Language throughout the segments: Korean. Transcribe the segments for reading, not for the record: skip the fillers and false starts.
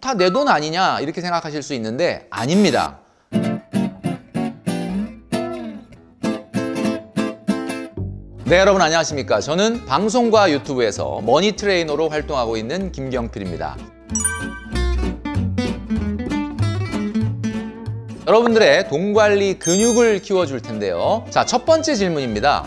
다 내 돈 아니냐 이렇게 생각하실 수 있는데 아닙니다. 네, 여러분 안녕하십니까? 저는 방송과 유튜브에서 머니 트레이너로 활동하고 있는 김경필입니다. 여러분들의 돈 관리 근육을 키워줄 텐데요. 자, 첫 번째 질문입니다.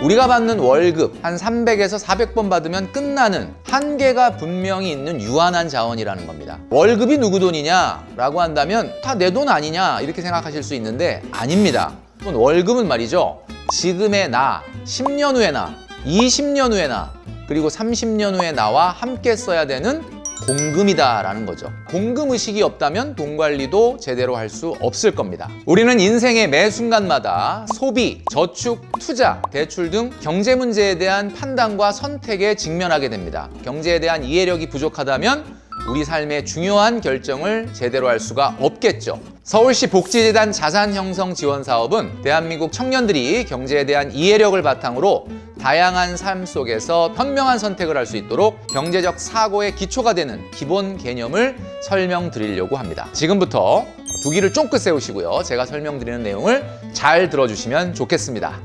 우리가 받는 월급 한 300에서 400번 받으면 끝나는 한계가 분명히 있는 유한한 자원이라는 겁니다. 월급이 누구 돈이냐 라고 한다면 다 내 돈 아니냐 이렇게 생각하실 수 있는데 아닙니다. 월급은 말이죠, 지금의 나, 10년 후의 나, 20년 후의 나, 그리고 30년 후의 나와 함께 써야 되는 공금이다라는 거죠. 공금 의식이 없다면 돈 관리도 제대로 할 수 없을 겁니다. 우리는 인생의 매 순간마다 소비, 저축, 투자, 대출 등 경제 문제에 대한 판단과 선택에 직면하게 됩니다. 경제에 대한 이해력이 부족하다면 우리 삶의 중요한 결정을 제대로 할 수가 없겠죠. 서울시 복지재단 자산형성지원사업은 대한민국 청년들이 경제에 대한 이해력을 바탕으로 다양한 삶 속에서 현명한 선택을 할 수 있도록 경제적 사고의 기초가 되는 기본 개념을 설명드리려고 합니다. 지금부터 두 귀를 쫑긋 세우시고요. 제가 설명드리는 내용을 잘 들어주시면 좋겠습니다.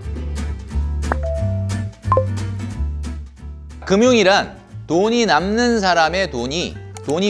금융이란 돈이 남는 사람의 돈이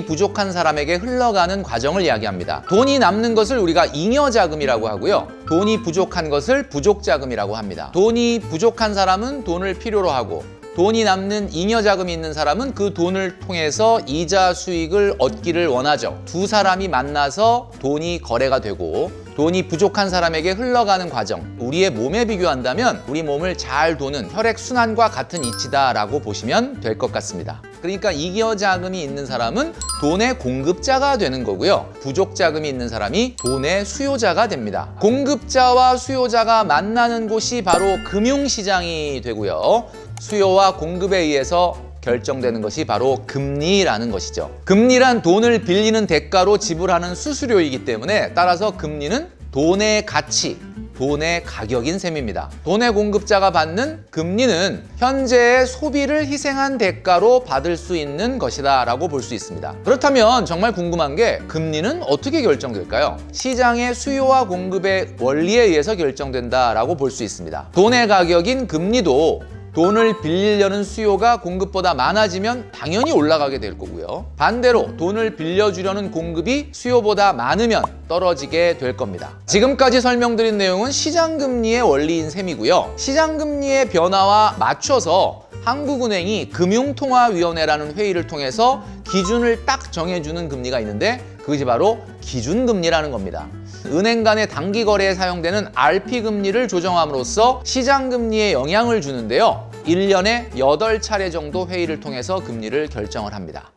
부족한 사람에게 흘러가는 과정을 이야기합니다. 돈이 남는 것을 우리가 잉여자금이라고 하고요. 돈이 부족한 것을 부족자금이라고 합니다. 돈이 부족한 사람은 돈을 필요로 하고 돈이 남는 잉여자금이 있는 사람은 그 돈을 통해서 이자 수익을 얻기를 원하죠. 두 사람이 만나서 돈이 거래가 되고 돈이 부족한 사람에게 흘러가는 과정, 우리의 몸에 비교한다면 우리 몸을 잘 도는 혈액순환과 같은 이치다라고 보시면 될 것 같습니다. 그러니까 잉여자금이 있는 사람은 돈의 공급자가 되는 거고요. 부족자금이 있는 사람이 돈의 수요자가 됩니다. 공급자와 수요자가 만나는 곳이 바로 금융시장이 되고요. 수요와 공급에 의해서 결정되는 것이 바로 금리라는 것이죠. 금리란 돈을 빌리는 대가로 지불하는 수수료이기 때문에 따라서 금리는 돈의 가치, 돈의 가격인 셈입니다. 돈의 공급자가 받는 금리는 현재의 소비를 희생한 대가로 받을 수 있는 것이다 라고 볼 수 있습니다. 그렇다면 정말 궁금한 게 금리는 어떻게 결정될까요? 시장의 수요와 공급의 원리에 의해서 결정된다라고 볼 수 있습니다. 돈의 가격인 금리도 돈을 빌리려는 수요가 공급보다 많아지면 당연히 올라가게 될 거고요. 반대로 돈을 빌려주려는 공급이 수요보다 많으면 떨어지게 될 겁니다. 지금까지 설명드린 내용은 시장금리의 원리인 셈이고요. 시장금리의 변화와 맞춰서 한국은행이 금융통화위원회라는 회의를 통해서 기준을 딱 정해주는 금리가 있는데 그것이 바로 기준금리라는 겁니다. 은행 간의 단기 거래에 사용되는 RP금리를 조정함으로써 시장금리에 영향을 주는데요. 1년에 8차례 정도 회의를 통해서 금리를 결정을 합니다.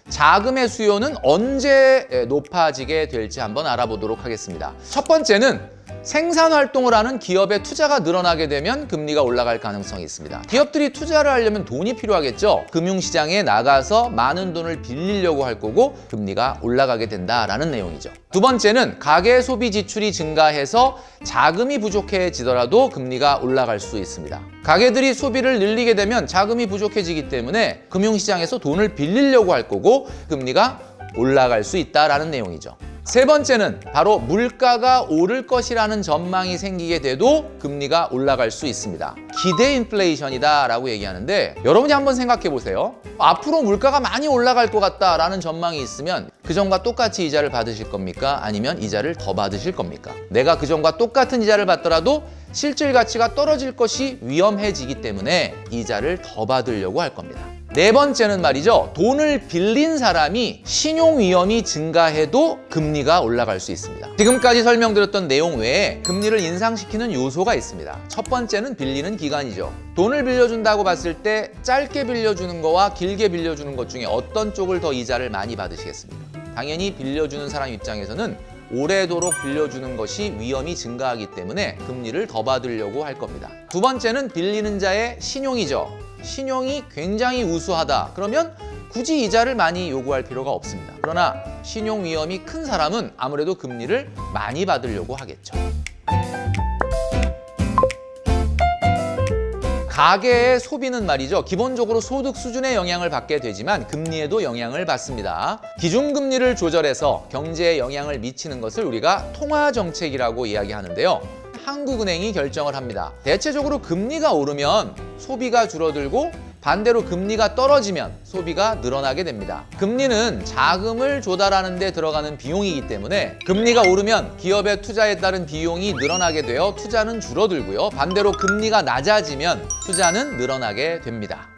자금의 수요는 언제 높아지게 될지 한번 알아보도록 하겠습니다. 첫 번째는 생산활동을 하는 기업의 투자가 늘어나게 되면 금리가 올라갈 가능성이 있습니다. 기업들이 투자를 하려면 돈이 필요하겠죠. 금융시장에 나가서 많은 돈을 빌리려고 할 거고 금리가 올라가게 된다라는 내용이죠. 두 번째는 가계 소비 지출이 증가해서 자금이 부족해지더라도 금리가 올라갈 수 있습니다. 가계들이 소비를 늘리게 되면 자금이 부족해지기 때문에 금융시장에서 돈을 빌리려고 할 거고 금리가 올라갈 수 있다라는 내용이죠. 세 번째는 바로 물가가 오를 것이라는 전망이 생기게 돼도 금리가 올라갈 수 있습니다. 기대 인플레이션이다 라고 얘기하는데 여러분이 한번 생각해 보세요. 앞으로 물가가 많이 올라갈 것 같다라는 전망이 있으면 그전과 똑같이 이자를 받으실 겁니까? 아니면 이자를 더 받으실 겁니까? 내가 그전과 똑같은 이자를 받더라도 실질 가치가 떨어질 것이 위험해지기 때문에 이자를 더 받으려고 할 겁니다. 네 번째는 말이죠. 돈을 빌린 사람이 신용 위험이 증가해도 금리가 올라갈 수 있습니다. 지금까지 설명드렸던 내용 외에 금리를 인상시키는 요소가 있습니다. 첫 번째는 빌리는 기간이죠. 돈을 빌려준다고 봤을 때 짧게 빌려주는 거와 길게 빌려주는 것 중에 어떤 쪽을 더 이자를 많이 받으시겠습니까? 당연히 빌려주는 사람 입장에서는 오래도록 빌려주는 것이 위험이 증가하기 때문에 금리를 더 받으려고 할 겁니다. 두 번째는 빌리는 자의 신용이죠. 신용이 굉장히 우수하다. 그러면 굳이 이자를 많이 요구할 필요가 없습니다. 그러나 신용 위험이 큰 사람은 아무래도 금리를 많이 받으려고 하겠죠. 가계의 소비는 말이죠. 기본적으로 소득 수준의 영향을 받게 되지만 금리에도 영향을 받습니다. 기준금리를 조절해서 경제에 영향을 미치는 것을 우리가 통화정책이라고 이야기하는데요. 한국은행이 결정을 합니다. 대체적으로 금리가 오르면 소비가 줄어들고 반대로 금리가 떨어지면 소비가 늘어나게 됩니다. 금리는 자금을 조달하는 데 들어가는 비용이기 때문에 금리가 오르면 기업의 투자에 따른 비용이 늘어나게 되어 투자는 줄어들고요. 반대로 금리가 낮아지면 투자는 늘어나게 됩니다.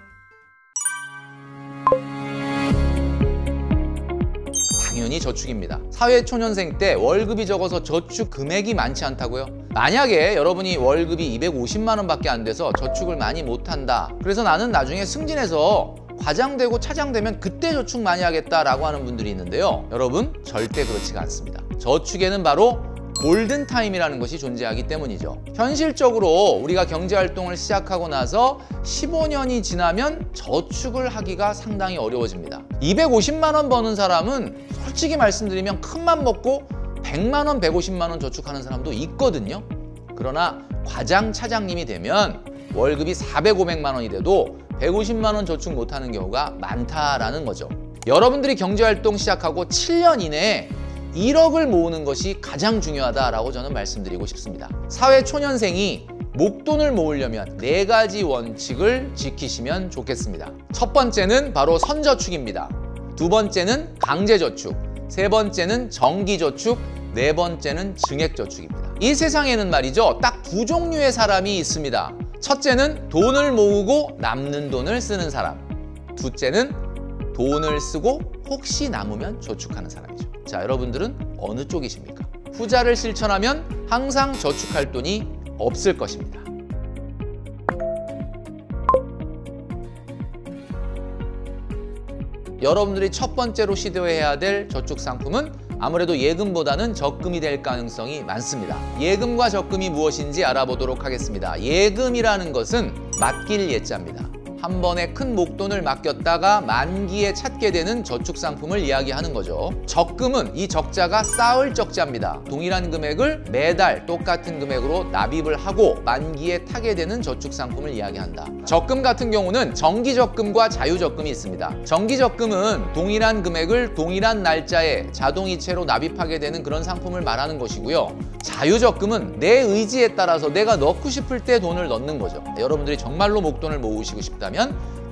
당연히 저축입니다. 사회초년생 때 월급이 적어서 저축 금액이 많지 않다고요? 만약에 여러분이 월급이 250만 원밖에 안 돼서 저축을 많이 못한다. 그래서 나는 나중에 승진해서 과장되고 차장되면 그때 저축 많이 하겠다라고 하는 분들이 있는데요. 여러분, 절대 그렇지가 않습니다. 저축에는 바로 골든타임이라는 것이 존재하기 때문이죠. 현실적으로 우리가 경제활동을 시작하고 나서 15년이 지나면 저축을 하기가 상당히 어려워집니다. 250만 원 버는 사람은 솔직히 말씀드리면 큰맘 먹고 100만 원, 150만 원 저축하는 사람도 있거든요. 그러나 과장, 차장님이 되면 월급이 400, 500만 원이 돼도 150만 원 저축 못하는 경우가 많다라는 거죠. 여러분들이 경제활동 시작하고 7년 이내에 1억을 모으는 것이 가장 중요하다라고 저는 말씀드리고 싶습니다. 사회초년생이 목돈을 모으려면 4가지 원칙을 지키시면 좋겠습니다. 첫 번째는 바로 선저축입니다. 두 번째는 강제저축, 세 번째는 정기저축, 네 번째는 증액저축입니다. 이 세상에는 말이죠, 딱 두 종류의 사람이 있습니다. 첫째는 돈을 모으고 남는 돈을 쓰는 사람, 둘째는 돈을 쓰고 혹시 남으면 저축하는 사람이죠. 자, 여러분들은 어느 쪽이십니까? 후자를 실천하면 항상 저축할 돈이 없을 것입니다. 여러분들이 첫 번째로 시도해야 될 저축 상품은 아무래도 예금보다는 적금이 될 가능성이 많습니다. 예금과 적금이 무엇인지 알아보도록 하겠습니다. 예금이라는 것은 맡길 예자입니다. 한 번에 큰 목돈을 맡겼다가 만기에 찾게 되는 저축 상품을 이야기하는 거죠. 적금은 이 적자가 쌓을 적자입니다. 동일한 금액을 매달 똑같은 금액으로 납입을 하고 만기에 타게 되는 저축 상품을 이야기한다. 적금 같은 경우는 정기적금과 자유적금이 있습니다. 정기적금은 동일한 금액을 동일한 날짜에 자동이체로 납입하게 되는 그런 상품을 말하는 것이고요. 자유적금은 내 의지에 따라서 내가 넣고 싶을 때 돈을 넣는 거죠. 여러분들이 정말로 목돈을 모으시고 싶다면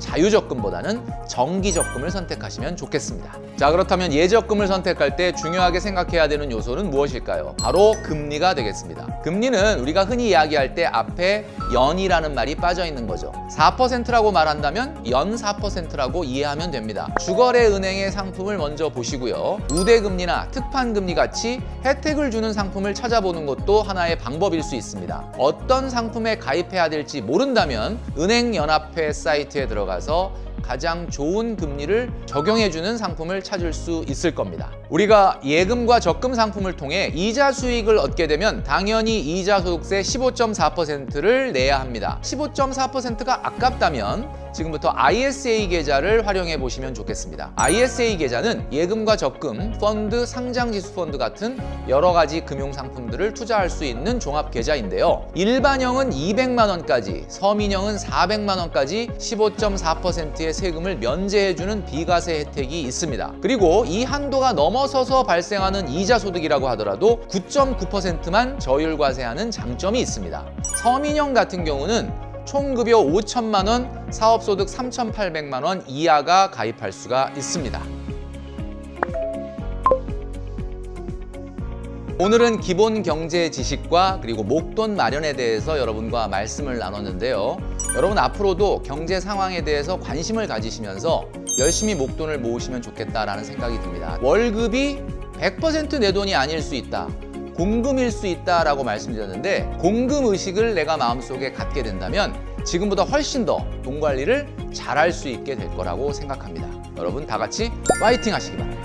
자유적금보다는 정기적금을 선택하시면 좋겠습니다. 자, 그렇다면 예적금을 선택할 때 중요하게 생각해야 되는 요소는 무엇일까요? 바로 금리가 되겠습니다. 금리는 우리가 흔히 이야기할 때 앞에 연이라는 말이 빠져 있는 거죠. 4%라고 말한다면 연 4%라고 이해하면 됩니다. 주거래 은행의 상품을 먼저 보시고요. 우대금리나 특판금리 같이 혜택을 주는 상품을 찾아보는 것도 하나의 방법일 수 있습니다. 어떤 상품에 가입해야 될지 모른다면 은행연합회 사이트에 들어가서 가장 좋은 금리를 적용해주는 상품을 찾을 수 있을 겁니다. 우리가 예금과 적금 상품을 통해 이자 수익을 얻게 되면 당연히 이자 소득세 15.4%를 내야 합니다. 15.4%가 아깝다면 지금부터 ISA 계좌를 활용해 보시면 좋겠습니다. ISA 계좌는 예금과 적금, 펀드, 상장지수 펀드 같은 여러 가지 금융 상품들을 투자할 수 있는 종합 계좌인데요. 일반형은 200만 원까지, 서민형은 400만 원까지 15.4%의 세금을 면제해주는 비과세 혜택이 있습니다. 그리고 이 한도가 넘어서서 발생하는 이자 소득이라고 하더라도 9.9%만 저율과세하는 장점이 있습니다. 서민형 같은 경우는 총급여 5천만 원, 사업소득 3,800만 원 이하가 가입할 수가 있습니다. 오늘은 기본 경제 지식과 그리고 목돈 마련에 대해서 여러분과 말씀을 나눴는데요. 여러분 앞으로도 경제 상황에 대해서 관심을 가지시면서 열심히 목돈을 모으시면 좋겠다라는 생각이 듭니다. 월급이 100% 내 돈이 아닐 수 있다. 공금일 수 있다라고 말씀드렸는데 공금의식을 내가 마음속에 갖게 된다면 지금보다 훨씬 더 돈 관리를 잘할 수 있게 될 거라고 생각합니다. 여러분 다 같이 파이팅 하시기 바랍니다.